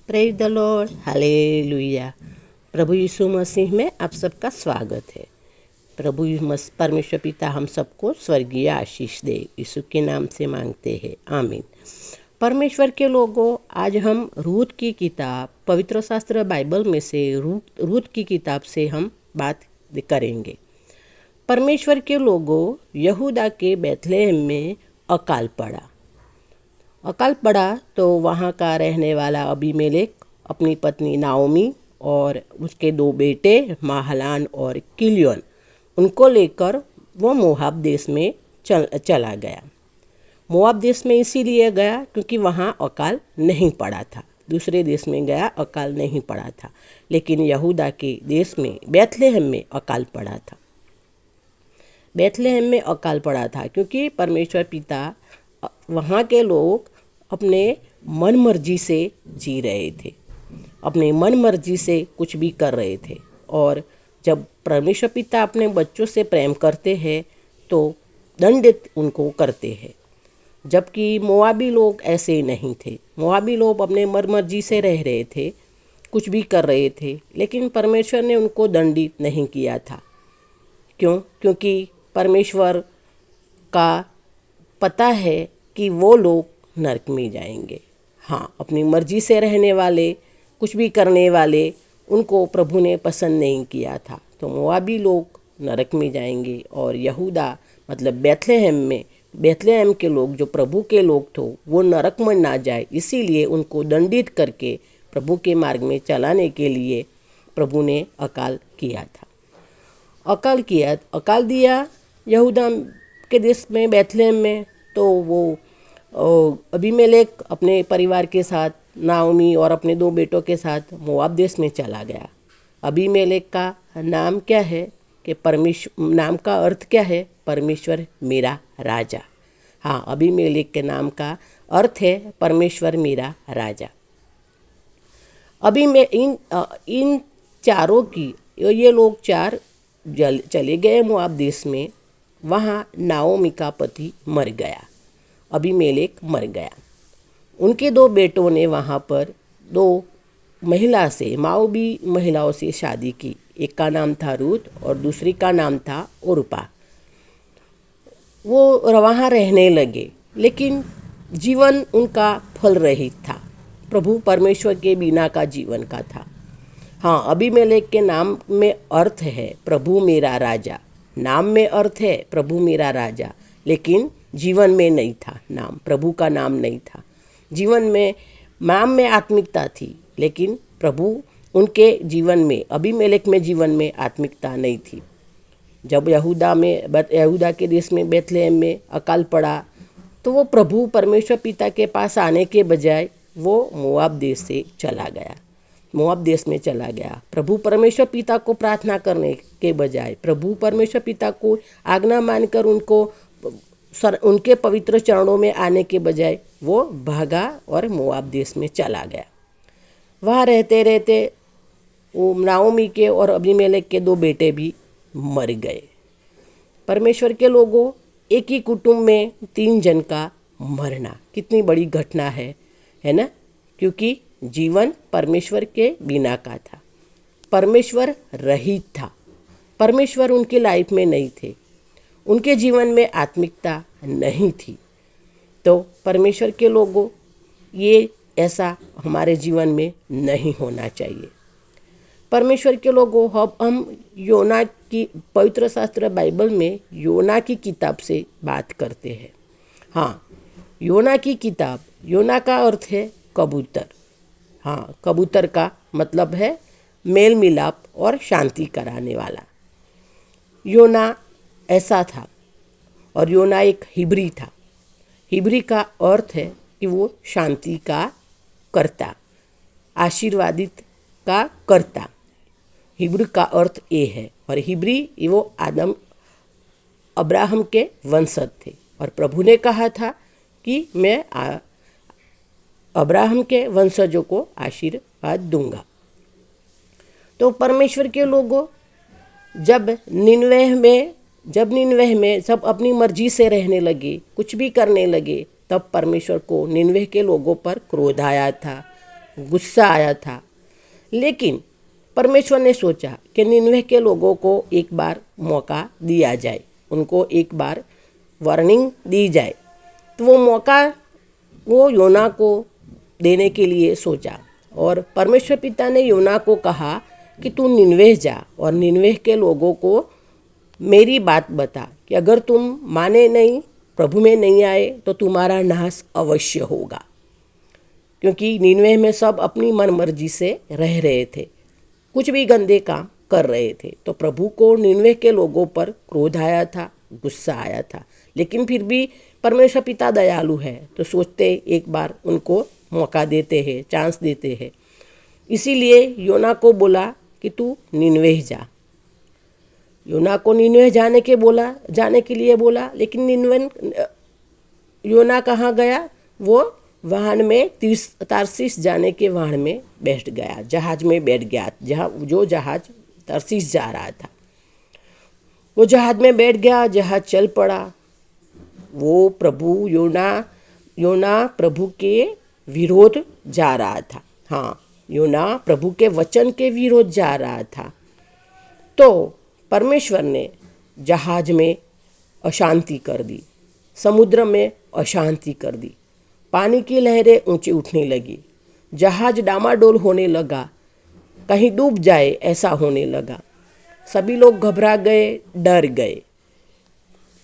Praise the Lord, hallelujah. प्रभु यीशु मसीह में आप सबका स्वागत है। प्रभु परमेश्वर पिता हम सबको स्वर्गीय आशीष दे, यीशु के नाम से मांगते हैं, आमीन। परमेश्वर के लोगों, आज हम रूत की किताब, पवित्र शास्त्र बाइबल में से रूत की किताब से हम बात करेंगे। परमेश्वर के लोगों, यहूदा के बैतलहम में अकाल पड़ा तो वहाँ का रहने वाला अबीमेलेक अपनी पत्नी नाओमी और उसके दो बेटे महलान और किलियन उनको लेकर वो मोआब देश में चला गया। मोआब देश में इसीलिए गया क्योंकि वहाँ अकाल नहीं पड़ा था। दूसरे देश में गया, अकाल नहीं पड़ा था, लेकिन यहूदा के देश में बैतलहम में अकाल पड़ा था। बैतलहम में अकाल पड़ा था क्योंकि परमेश्वर पिता वहाँ के लोग अपने मन मर्जी से जी रहे थे, अपने मन मर्जी से कुछ भी कर रहे थे। और जब परमेश्वर पिता अपने बच्चों से प्रेम करते हैं तो दंडित उनको करते हैं, जबकि मोआबी लोग ऐसे नहीं थे। मोआबी लोग अपने मन मर्जी से रह रहे थे, कुछ भी कर रहे थे, लेकिन परमेश्वर ने उनको दंडित नहीं किया था। क्यों? क्योंकि परमेश्वर का पता है कि वो लोग नरक में जाएंगे। हाँ, अपनी मर्जी से रहने वाले, कुछ भी करने वाले, उनको प्रभु ने पसंद नहीं किया था, तो मोआबी लोग नरक में जाएंगे। और यहूदा मतलब बैतलहम के लोग, जो प्रभु के लोग थे, वो नरक में ना जाए, इसीलिए उनको दंडित करके प्रभु के मार्ग में चलाने के लिए प्रभु ने अकाल किया था। अकाल दिया यहूदा के देश में, बैतलहम में। तो वो अबीमेलेक अपने परिवार के साथ, नाओमी और अपने दो बेटों के साथ मोआब देश में चला गया। अबीमेलेक का नाम क्या है कि नाम का अर्थ क्या है? परमेश्वर मेरा राजा। हाँ, अबीमेलेक के नाम का अर्थ है परमेश्वर मेरा राजा। अभी मैं इन चारों की, ये लोग चार चले गए मोआब देश में। वहाँ नाओमी का पति मर गया, अबीमेलेक मर गया। उनके दो बेटों ने वहाँ पर दो मोआबी महिलाओं से शादी की। एक का नाम था रूत और दूसरी का नाम था ओरपा। वो वहाँ रहने लगे, लेकिन जीवन उनका फल रहित था, प्रभु परमेश्वर के बिना का जीवन का था। हाँ, अबीमेलेक के नाम में अर्थ है प्रभु मेरा राजा, नाम में अर्थ है प्रभु मेरा राजा, लेकिन जीवन में नहीं था नाम, प्रभु का नाम नहीं था। जीवन में, नाम में आत्मिकता थी, लेकिन प्रभु उनके जीवन में, अबीमेलेक में जीवन में आत्मिकता नहीं थी। जब यहूदा के देश में बैतलहम में अकाल पड़ा तो वो प्रभु परमेश्वर पिता के पास आने के बजाय वो मोआब देश से चला गया, मोआब देश में चला गया। प्रभु परमेश्वर पिता को प्रार्थना करने के बजाय, प्रभु परमेश्वर पिता को आज्ञा मानकर उनके पवित्र चरणों में आने के बजाय वो भागा और मोआब देश में चला गया। वहाँ रहते रहते वो नाओमी के और अबीमेलेक के दो बेटे भी मर गए। परमेश्वर के लोगों, एक ही कुटुंब में 3 जन का मरना कितनी बड़ी घटना है ना? क्योंकि जीवन परमेश्वर के बिना का था, परमेश्वर रहित था, परमेश्वर उनकी लाइफ में नहीं थे, उनके जीवन में आत्मिकता नहीं थी। तो परमेश्वर के लोगों, ये ऐसा हमारे जीवन में नहीं होना चाहिए। परमेश्वर के लोगों, हम योना की, पवित्र शास्त्र बाइबल में योना की किताब से बात करते हैं। हाँ, योना की किताब, योना का अर्थ है कबूतर। हाँ, कबूतर का मतलब है मेल मिलाप और शांति कराने वाला। योना ऐसा था, और योना एक हिब्री था। हिब्री का अर्थ है कि वो शांति का कर्ता, आशीर्वादित का कर्ता। हिब्रू का अर्थ ये है। और हिब्री वो अब्राहम के वंशज थे, और प्रभु ने कहा था कि मैं अब्राहम के वंशजों को आशीर्वाद दूंगा। तो परमेश्वर के लोगों, जब निनवेह में सब अपनी मर्जी से रहने लगे, कुछ भी करने लगे, तब परमेश्वर को निनवेह के लोगों पर क्रोध आया था। गुस्सा आया था। लेकिन परमेश्वर ने सोचा कि निनवे के लोगों को एक बार मौका दिया जाए, उनको एक बार वार्निंग दी जाए। तो वो मौका वो योना को देने के लिए सोचा और परमेश्वर पिता ने योना को कहा कि तू निनवे जा और निनवे के लोगों को मेरी बात बता कि अगर तुम माने नहीं, प्रभु में नहीं आए, तो तुम्हारा नाश अवश्य होगा। क्योंकि निनवे में सब अपनी मनमर्जी से रह रहे थे, कुछ भी गंदे काम कर रहे थे। तो प्रभु को निनवे के लोगों पर क्रोध आया था, गुस्सा आया था। लेकिन फिर भी परमेश्वर पिता दयालु है, तो सोचते एक बार उनको मौका देते हैं, चांस देते हैं। इसीलिए योना को बोला कि तू निनवे जा। योना को निनवे जाने के लिए बोला। लेकिन निनवे योना कहाँ गया? वो वाहन में तारसीस जाने के वाहन में बैठ गया, जहाज में बैठ गया, जो जहाज तारसीस जा रहा था। वो जहाज में बैठ गया, जहाज चल पड़ा। वो योना प्रभु के विरोध जा रहा था। हाँ, योना प्रभु के वचन के विरोध जा रहा था। तो परमेश्वर ने जहाज में अशांति कर दी, समुद्र में अशांति कर दी, पानी की लहरें ऊंची उठने लगी, जहाज डामाडोल होने लगा, कहीं डूब जाए ऐसा होने लगा। सभी लोग घबरा गए, डर गए।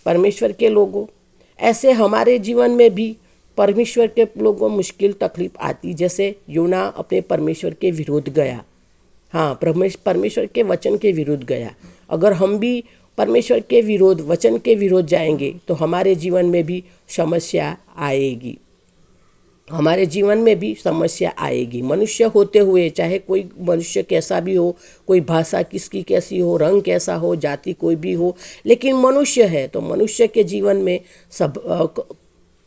परमेश्वर के लोगों, ऐसे हमारे जीवन में भी परमेश्वर के लोगों मुश्किल तकलीफ आती। जैसे योना अपने परमेश्वर के विरुद्ध गया। हाँ, परमेश्वर के वचन के विरुद्ध गया। अगर हम भी परमेश्वर के विरोध, वचन के विरोध जाएंगे तो हमारे जीवन में भी समस्या आएगी। हमारे जीवन में भी समस्या आएगी। मनुष्य होते हुए, चाहे कोई मनुष्य कैसा भी हो, कोई भाषा किसकी कैसी हो, रंग कैसा हो, जाति कोई भी हो, लेकिन मनुष्य है तो मनुष्य के जीवन में सब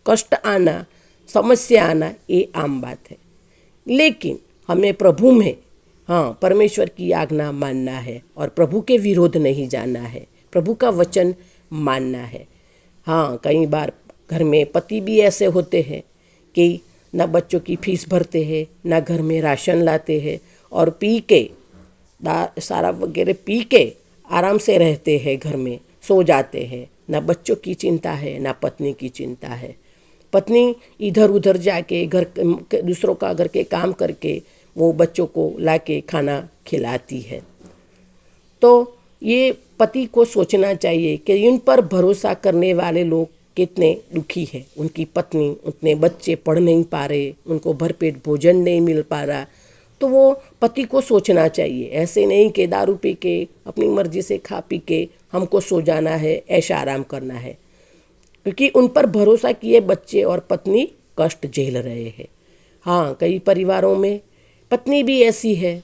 कष्ट आना, समस्या आना ये आम बात है। लेकिन हमें प्रभु में, हाँ, परमेश्वर की आज्ञा मानना है और प्रभु के विरोध नहीं जाना है, प्रभु का वचन मानना है। हाँ, कई बार घर में पति भी ऐसे होते हैं कि न बच्चों की फीस भरते हैं, न घर में राशन लाते हैं और पी के सारा वगैरह पी के आराम से रहते हैं, घर में सो जाते हैं। न बच्चों की चिंता है, न पत्नी की चिंता है। पत्नी इधर उधर जाके दूसरों का घर के काम करके वो बच्चों को लाके खाना खिलाती है। तो ये पति को सोचना चाहिए कि इन पर भरोसा करने वाले लोग कितने दुखी है। उनकी पत्नी, उतने बच्चे पढ़ नहीं पा रहे, उनको भरपेट भोजन नहीं मिल पा रहा। तो वो पति को सोचना चाहिए, ऐसे नहीं कि दारू पी के अपनी मर्जी से खा पी के हमको सो जाना है, ऐशा आराम करना है। क्योंकि उन पर भरोसा किए बच्चे और पत्नी कष्ट झेल रहे हैं। हाँ, कई परिवारों में पत्नी भी ऐसी है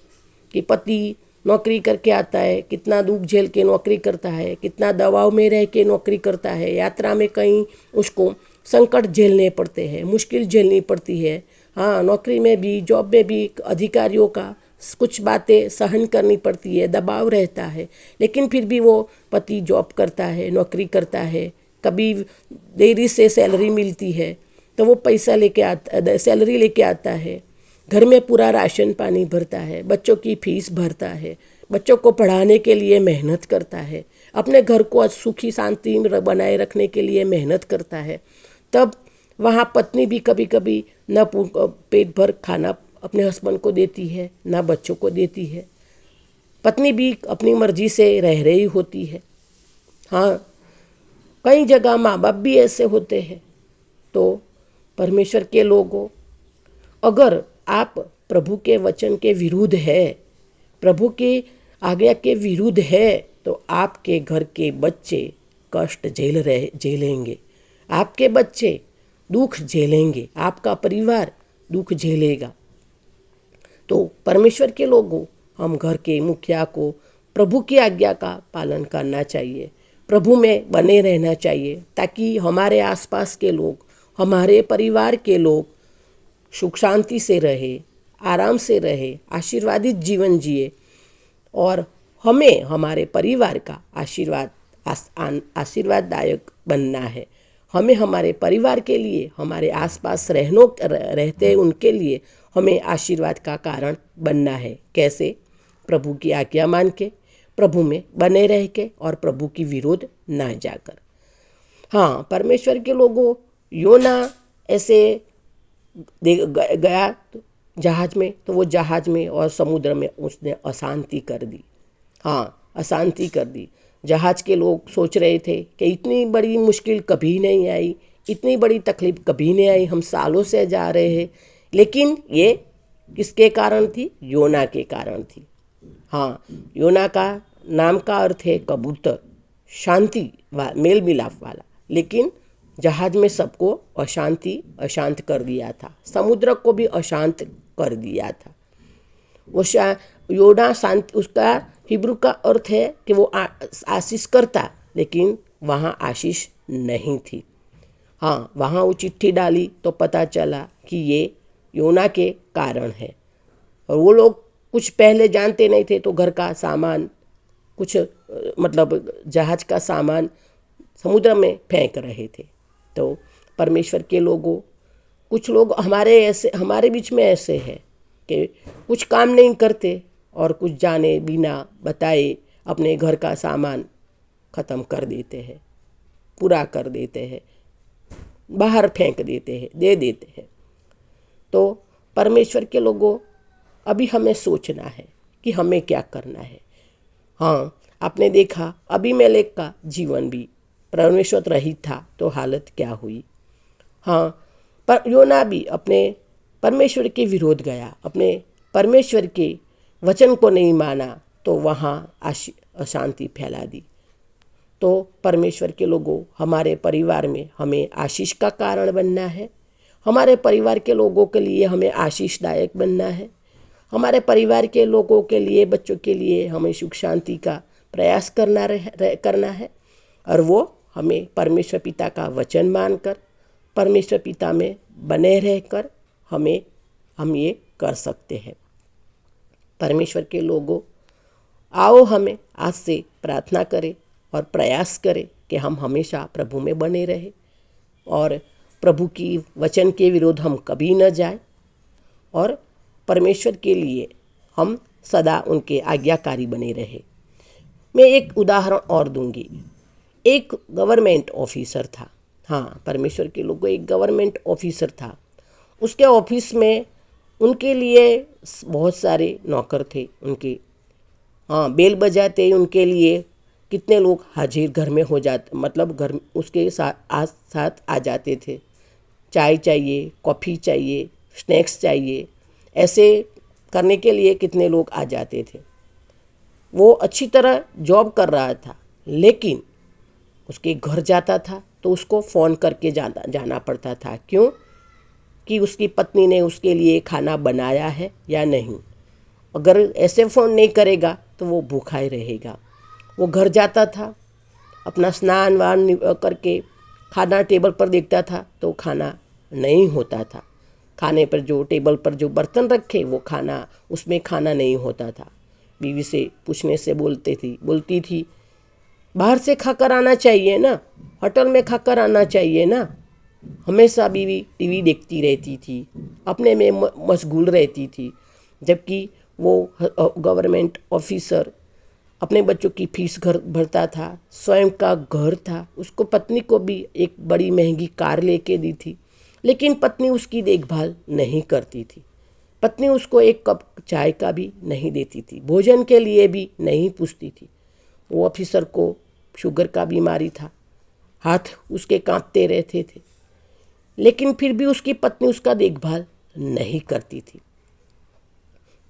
कि पति नौकरी करके आता है, कितना दुख झेल के नौकरी करता है, कितना दबाव में रह के नौकरी करता है, यात्रा में कहीं उसको संकट झेलने पड़ते हैं, मुश्किल झेलनी पड़ती है। हाँ, नौकरी में भी, जॉब में भी अधिकारियों का कुछ बातें सहन करनी पड़ती है, दबाव रहता है। लेकिन फिर भी वो पति जॉब करता है, नौकरी करता है, कभी देरी से सैलरी मिलती है तो वो पैसा लेके आता, सैलरी लेके आता है, घर में पूरा राशन पानी भरता है, बच्चों की फीस भरता है, बच्चों को पढ़ाने के लिए मेहनत करता है, अपने घर को सुखी शांति बनाए रखने के लिए मेहनत करता है। तब वहाँ पत्नी भी कभी कभी न पेट भर खाना अपने हस्बैंड को देती है, न बच्चों को देती है। पत्नी भी अपनी मर्जी से रह रही होती है। हाँ, कई जगह माँ बाप भी ऐसे होते हैं। तो परमेश्वर के लोगों, अगर आप प्रभु के वचन के विरुद्ध है, प्रभु की आज्ञा के विरुद्ध है, तो आपके घर के बच्चे कष्ट झेलेंगे, आपके बच्चे दुख झेलेंगे, आपका परिवार दुख झेलेगा। तो परमेश्वर के लोगों, हम घर के मुखिया को प्रभु की आज्ञा का पालन करना चाहिए, प्रभु में बने रहना चाहिए, ताकि हमारे आसपास के लोग, हमारे परिवार के लोग सुख शांति से रहे, आराम से रहे, आशीर्वादित जीवन जिए और हमें हमारे परिवार का आशीर्वाददायक बनना है। हमें हमारे परिवार के लिए, हमारे आसपास रहते उनके लिए हमें आशीर्वाद का कारण बनना है। कैसे? प्रभु की आज्ञा मान के, प्रभु में बने रह के और प्रभु की विरोध ना जाकर। हाँ, परमेश्वर के लोगों, योना ऐसे गया जहाज में, तो वो जहाज में और समुद्र में उसने अशांति कर दी। हाँ, अशांति कर दी। जहाज के लोग सोच रहे थे कि इतनी बड़ी मुश्किल कभी नहीं आई, इतनी बड़ी तकलीफ कभी नहीं आई, हम सालों से जा रहे हैं। लेकिन ये किसके कारण थी? योना के कारण थी। हाँ, योना का नाम का अर्थ है कबूतर, शांति मेल मिलाप वाला। लेकिन जहाज में सबको अशांत कर दिया था, समुद्र को भी अशांत कर दिया था। वो योना शांति, उसका हिब्रू का अर्थ है कि वो आशीष करता, लेकिन वहाँ आशीष नहीं थी। हाँ, वहाँ वो चिट्ठी डाली तो पता चला कि ये योना के कारण है। और वो लोग कुछ पहले जानते नहीं थे, तो घर का सामान कुछ मतलब जहाज का सामान समुद्र में फेंक रहे थे। तो परमेश्वर के लोगों, कुछ लोग हमारे बीच में ऐसे हैं कि कुछ काम नहीं करते और कुछ जाने बिना बताए अपने घर का सामान ख़त्म कर देते हैं, पूरा कर देते हैं, बाहर फेंक देते हैं, दे देते हैं। तो परमेश्वर के लोगों, अभी हमें सोचना है कि हमें क्या करना है। हाँ, आपने देखा अबीमेलेक का जीवन भी परमेश्वर रहित था तो हालत क्या हुई। हाँ, पर योना भी अपने परमेश्वर के विरोध गया, अपने परमेश्वर के वचन को नहीं माना, तो वहाँ अशांति फैला दी। तो परमेश्वर के लोगों, हमारे परिवार में हमें आशीष का कारण बनना है। हमारे परिवार के लोगों के लिए हमें आशीषदायक बनना है। हमारे परिवार के लोगों के लिए, बच्चों के लिए हमें सुख शांति का प्रयास करना है। और वो हमें परमेश्वर पिता का वचन मानकर, परमेश्वर पिता में बने रहकर हम ये कर सकते हैं। परमेश्वर के लोगों, आओ हमें आज से प्रार्थना करें और प्रयास करें कि हम हमेशा प्रभु में बने रहें और प्रभु की वचन के विरोध हम कभी न जाए, और परमेश्वर के लिए हम सदा उनके आज्ञाकारी बने रहे। मैं एक उदाहरण और दूंगी। एक गवर्नमेंट ऑफिसर था। हाँ, परमेश्वर के लोगों, एक गवर्नमेंट ऑफिसर था। उसके ऑफिस में उनके लिए बहुत सारे नौकर थे उनके। हाँ, बेल बजाते उनके लिए कितने लोग हाजिर घर में हो जाते, मतलब घर उसके साथ आ जाते थे। चाय चाहिए, कॉफ़ी चाहिए, स्नैक्स चाहिए, ऐसे करने के लिए कितने लोग आ जाते थे। वो अच्छी तरह जॉब कर रहा था, लेकिन उसके घर जाता था तो उसको फ़ोन करके जाना पड़ता था। क्यों? कि उसकी पत्नी ने उसके लिए खाना बनाया है या नहीं। अगर ऐसे फ़ोन नहीं करेगा तो वो भूखा ही रहेगा। वो घर जाता था, अपना स्नान वान करके खाना टेबल पर देखता था तो खाना नहीं होता था। खाने पर जो टेबल पर जो बर्तन रखे वो खाना, उसमें खाना नहीं होता था। बीवी से पूछने से बोलती थी बाहर से खाकर आना चाहिए ना, होटल में खाकर आना चाहिए ना। हमेशा बीवी टीवी देखती रहती थी, अपने में मशगूल रहती थी, जबकि वो गवर्नमेंट ऑफिसर अपने बच्चों की फीस घर भरता था, स्वयं का घर था, उसको पत्नी को भी एक बड़ी महंगी कार लेके दी थी, लेकिन पत्नी उसकी देखभाल नहीं करती थी। पत्नी उसको एक कप चाय का भी नहीं देती थी, भोजन के लिए भी नहीं पूछती थी। वो ऑफिसर को शुगर का बीमारी था, हाथ उसके कांपते रहते थे, लेकिन फिर भी उसकी पत्नी उसका देखभाल नहीं करती थी।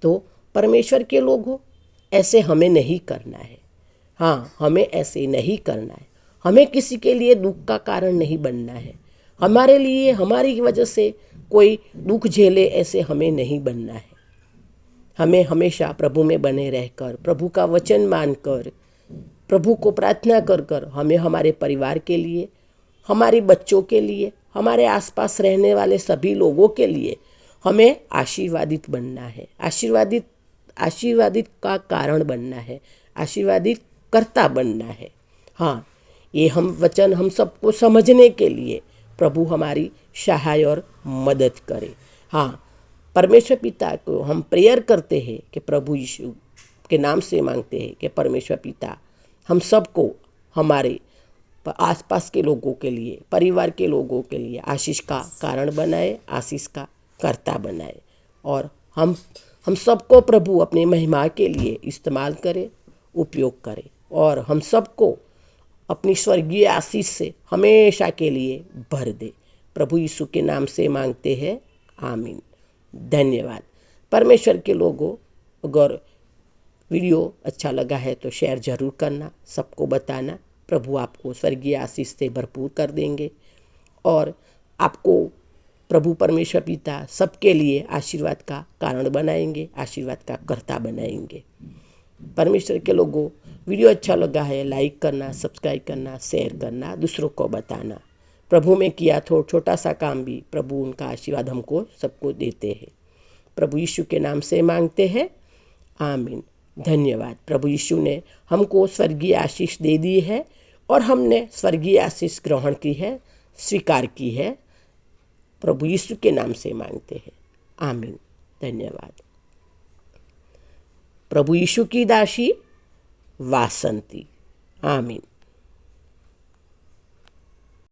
तो परमेश्वर के लोग हो, ऐसे हमें नहीं करना है। हाँ, हमें ऐसे नहीं करना है। हमें किसी के लिए दुख का कारण नहीं बनना है। हमारे लिए, हमारी वजह से कोई दुख झेले, ऐसे हमें नहीं बनना है। हमें हमेशा प्रभु में बने रहकर, प्रभु का वचन मानकर, प्रभु को प्रार्थना कर कर हमें हमारे परिवार के लिए, हमारे बच्चों के लिए, हमारे आसपास रहने वाले सभी लोगों के लिए हमें आशीर्वादित बनना है। आशीर्वादित का कारण बनना है, आशीर्वादित कर्ता बनना है। हाँ, ये हम वचन हम सबको समझने के लिए प्रभु हमारी सहाय और मदद करे। हाँ, परमेश्वर पिता को हम प्रेयर करते हैं कि प्रभु यीशु के नाम से मांगते हैं कि परमेश्वर पिता हम सबको, हमारे आसपास के लोगों के लिए, परिवार के लोगों के लिए आशीष का कारण बनाए, आशीष का कर्ता बनाए, और हम सबको प्रभु अपने महिमा के लिए इस्तेमाल करे, उपयोग करे, और हम सबको अपनी स्वर्गीय आशीष से हमेशा के लिए भर दे। प्रभु यीशु के नाम से मांगते हैं, आमीन। धन्यवाद। परमेश्वर के लोगों, अगर वीडियो अच्छा लगा है तो शेयर ज़रूर करना, सबको बताना। प्रभु आपको स्वर्गीय आशीष से भरपूर कर देंगे और आपको प्रभु परमेश्वर पिता सबके लिए आशीर्वाद का कारण बनाएंगे, आशीर्वाद का कर्ता बनाएंगे। परमेश्वर के लोगों, वीडियो अच्छा लगा है लाइक करना, सब्सक्राइब करना, शेयर करना, दूसरों को बताना। प्रभु में किया छोटा सा काम भी प्रभु उनका आशीर्वाद हमको सबको देते हैं। प्रभु यीशु के नाम से मांगते हैं, आमीन। धन्यवाद। प्रभु यीशु ने हमको स्वर्गीय आशीष दे दी है और हमने स्वर्गीय आशीष ग्रहण की है, स्वीकार की है। प्रभु यीशु के नाम से मांगते हैं, आमीन। धन्यवाद। प्रभु यीशु की दासी वासंती, आमीन।